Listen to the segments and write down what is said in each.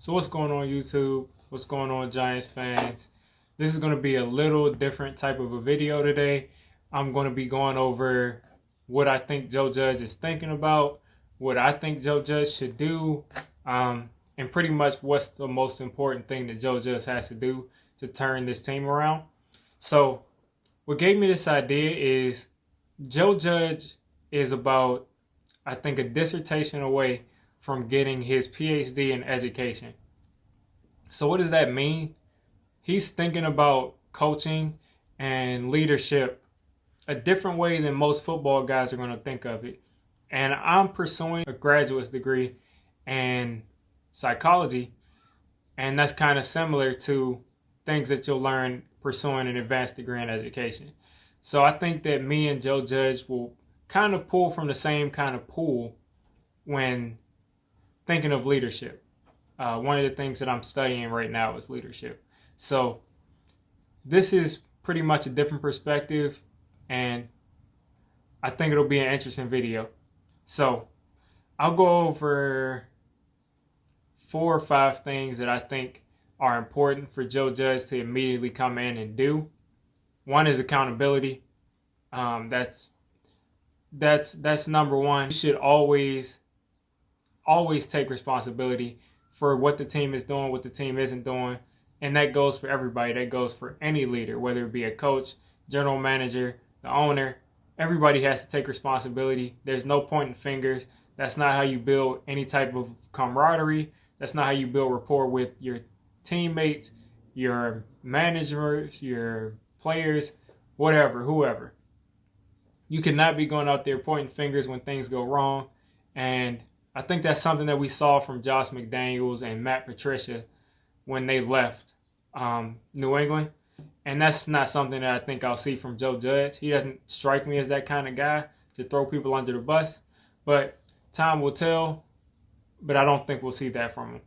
So what's going on YouTube? What's going on Giants fans? This is going to be a little different type of a video today. I'm going to be going over what I think Joe Judge is thinking about, what I think Joe Judge should do, and pretty much what's the most important thing that Joe Judge has to do to turn this team around. So what gave me this idea is Joe Judge is about, I think, a dissertation away from getting his PhD in education. So what does that mean? He's thinking about coaching and leadership a different way than most football guys are going to think of it. And I'm pursuing a graduate's degree in psychology, and that's kind of similar to things that you'll learn pursuing an advanced degree in education. So I think that me and Joe Judge will kind of pull from the same kind of pool when thinking of leadership. One of the things that I'm studying right now is leadership. So this is pretty much a different perspective, and I think it'll be an interesting video. So I'll go over 4 or 5 things that I think are important for Joe Judge to immediately come in and do. One is accountability. That's number one. You should always take responsibility for what the team is doing, what the team isn't doing. And that goes for everybody. That goes for any leader, whether it be a coach, general manager, the owner. Everybody has to take responsibility. There's no pointing fingers. That's not how you build any type of camaraderie. That's not how you build rapport with your teammates, your managers, your players, whatever, whoever. You cannot be going out there pointing fingers when things go wrong. And I think that's something that we saw from Josh McDaniels and Matt Patricia when they left New England. And that's not something that I think I'll see from Joe Judge. He doesn't strike me as that kind of guy to throw people under the bus. But time will tell. But I don't think we'll see that from him.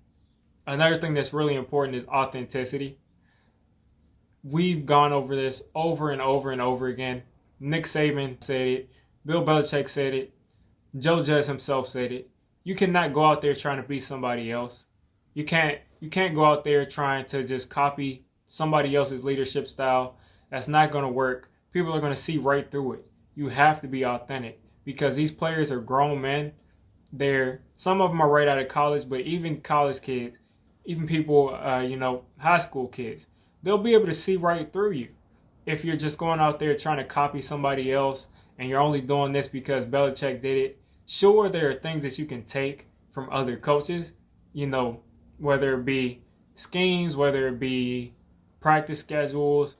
Another thing that's really important is authenticity. We've gone over this over and over and over again. Nick Saban said it. Bill Belichick said it. Joe Judge himself said it. You cannot go out there trying to be somebody else. You can't go out there trying to just copy somebody else's leadership style. That's not going to work. People are going to see right through it. You have to be authentic because these players are grown men. Some of them are right out of college, but even college kids, even people, high school kids, they'll be able to see right through you. If you're just going out there trying to copy somebody else and you're only doing this because Belichick did it, sure, there are things that you can take from other coaches, whether it be schemes, whether it be practice schedules,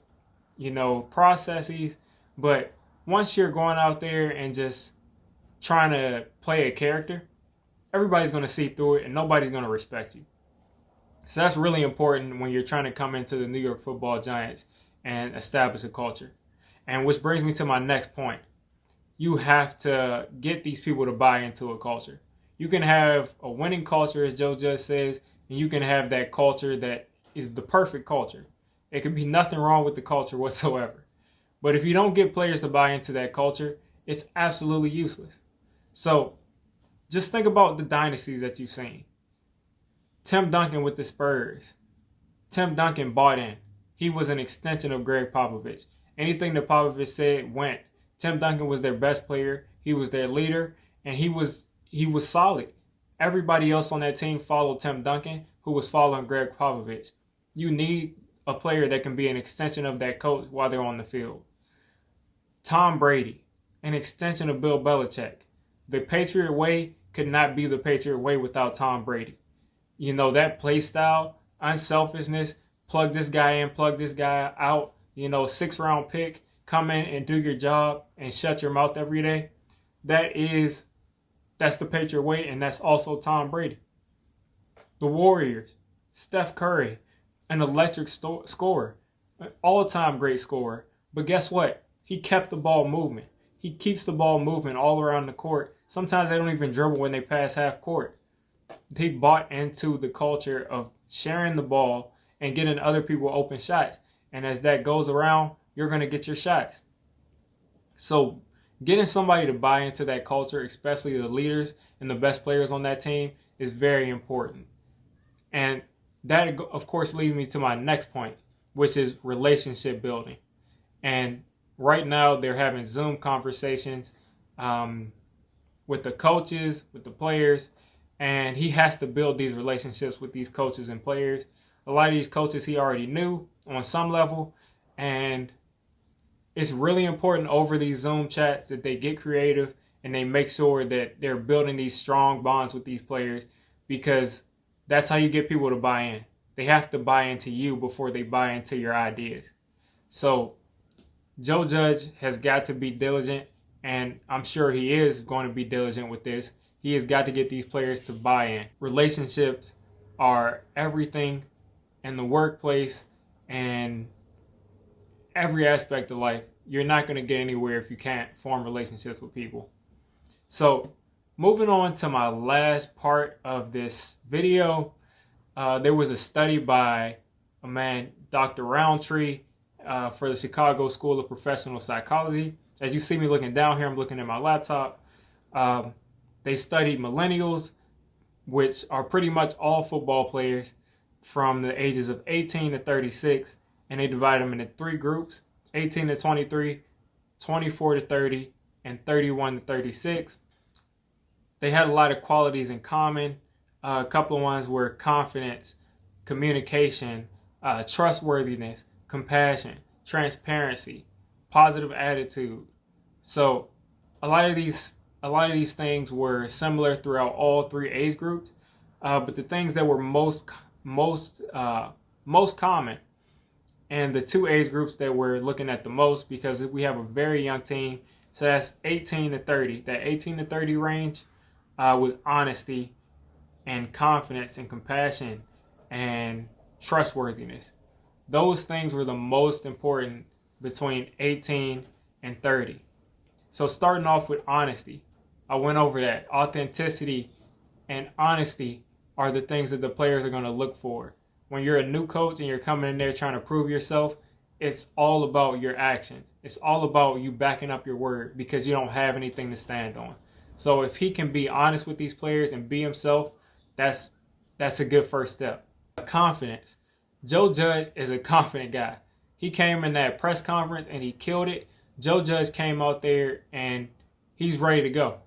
processes. But once you're going out there and just trying to play a character, everybody's going to see through it and nobody's going to respect you. So that's really important when you're trying to come into the New York Football Giants and establish a culture. And which brings me to my next point. You have to get these people to buy into a culture. You can have a winning culture, as Joe Judge says, and you can have that culture that is the perfect culture. It could be nothing wrong with the culture whatsoever. But if you don't get players to buy into that culture, it's absolutely useless. So just think about the dynasties that you've seen. Tim Duncan with the Spurs. Tim Duncan bought in. He was an extension of Greg Popovich. Anything that Popovich said went. Tim Duncan was their best player. He was their leader, and he was solid. Everybody else on that team followed Tim Duncan, who was following Greg Popovich. You need a player that can be an extension of that coach while they're on the field. Tom Brady, an extension of Bill Belichick. The Patriot way could not be the Patriot way without Tom Brady. That play style, unselfishness, plug this guy in, plug this guy out, 6th-round pick, come in and do your job and shut your mouth every day. That's the Patriot way, and that's also Tom Brady. The Warriors, Steph Curry, an electric scorer, an all-time great scorer. But guess what? He kept the ball moving. He keeps the ball moving all around the court. Sometimes they don't even dribble when they pass half court. He bought into the culture of sharing the ball and getting other people open shots. And as that goes around, you're going to get your shots. So getting somebody to buy into that culture, especially the leaders and the best players on that team, is very important. And that, of course, leads me to my next point, which is relationship building. And right now, they're having Zoom conversations with the coaches, with the players, and he has to build these relationships with these coaches and players. A lot of these coaches he already knew on some level, and it's really important over these Zoom chats that they get creative and they make sure that they're building these strong bonds with these players, because that's how you get people to buy in. They have to buy into you before they buy into your ideas. So Joe Judge has got to be diligent, and I'm sure he is going to be diligent with this. He has got to get these players to buy in. Relationships are everything in the workplace and every aspect of life. You're not going to get anywhere if you can't form relationships with people. So moving on to my last part of this video, there was a study by a man, Dr. Roundtree, for the Chicago School of Professional Psychology. As you see me looking down here, I'm looking at my laptop. They studied millennials, which are pretty much all football players from the ages of 18 to 36, and they divide them into three groups: 18 to 23, 24 to 30, and 31 to 36. They had a lot of qualities in common. A couple of ones were confidence, communication, trustworthiness, compassion, transparency, positive attitude. So a lot of these things were similar throughout all three age groups, but the things that were most common, and the two age groups that we're looking at the most, because we have a very young team, so that's 18 to 30. That 18 to 30 range was honesty and confidence and compassion and trustworthiness. Those things were the most important between 18 and 30. So starting off with honesty, I went over that. Authenticity and honesty are the things that the players are going to look for. When you're a new coach and you're coming in there trying to prove yourself, it's all about your actions. It's all about you backing up your word, because you don't have anything to stand on. So if he can be honest with these players and be himself, that's a good first step. Confidence. Joe Judge is a confident guy. He came in that press conference and he killed it. Joe Judge came out there and he's ready to go.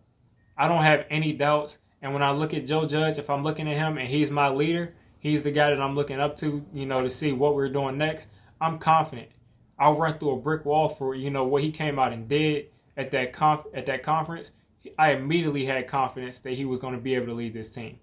I don't have any doubts. And when I look at Joe Judge, if I'm looking at him and he's my leader, he's the guy that I'm looking up to, to see what we're doing next, I'm confident. I'll run through a brick wall for, what he came out and did at that conference. I immediately had confidence that he was going to be able to lead this team.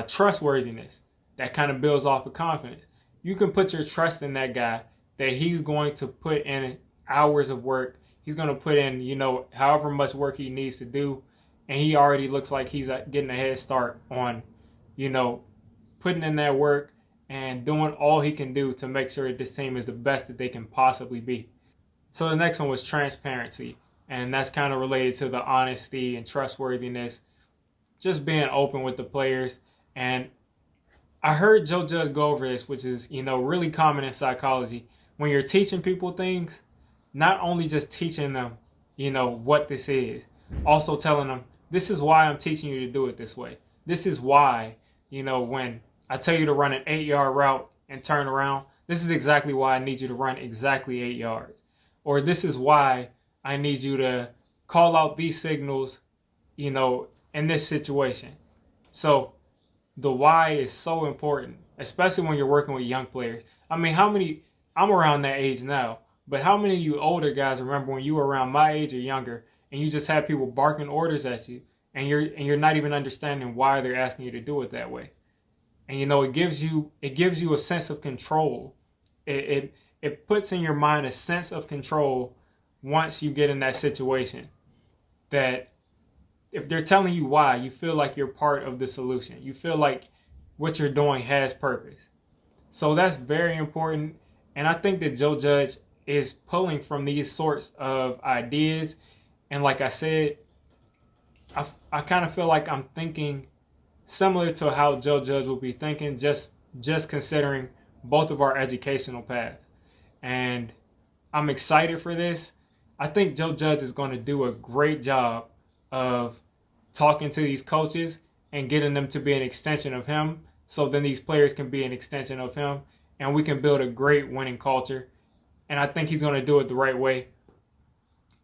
Trustworthiness. That kind of builds off of confidence. You can put your trust in that guy that he's going to put in hours of work. He's going to put in, however much work he needs to do. And he already looks like he's getting a head start on, putting in that work and doing all he can do to make sure that this team is the best that they can possibly be. So the next one was transparency. And that's kind of related to the honesty and trustworthiness, just being open with the players. And I heard Joe Judge go over this, which is, really common in psychology. When you're teaching people things, not only just teaching them, what this is, also telling them, this is why I'm teaching you to do it this way. This is why, when I tell you to run an 8-yard route and turn around, this is exactly why I need you to run exactly 8 yards. Or this is why I need you to call out these signals, in this situation. So the why is so important, especially when you're working with young players. I mean, I'm around that age now, but how many of you older guys remember when you were around my age or younger and you just had people barking orders at you and you're not even understanding why they're asking you to do it that way? And it gives you a sense of control. It puts in your mind a sense of control once you get in that situation, that if they're telling you why, you feel like you're part of the solution. You feel like what you're doing has purpose. So that's very important. And I think that Joe Judge is pulling from these sorts of ideas. And like I said, I kind of feel like I'm thinking similar to how Joe Judge will be thinking, just considering both of our educational paths. And I'm excited for this. I think Joe Judge is going to do a great job of talking to these coaches and getting them to be an extension of him so then these players can be an extension of him, and we can build a great winning culture. And I think he's going to do it the right way,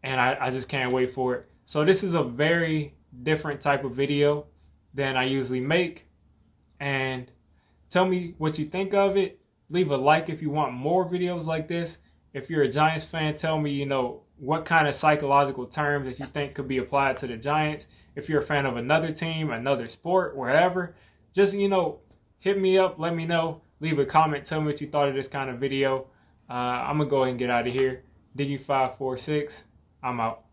and I just can't wait for it. So this is a very different type of video than I usually make, and tell me what you think of it. Leave a like if you want more videos like this. If you're a Giants fan, tell me, what kind of psychological terms that you think could be applied to the Giants. If you're a fan of another team, another sport, wherever, just, hit me up, let me know. Leave a comment, tell me what you thought of this kind of video. I'm going to go ahead and get out of here. Diggy546, I'm out.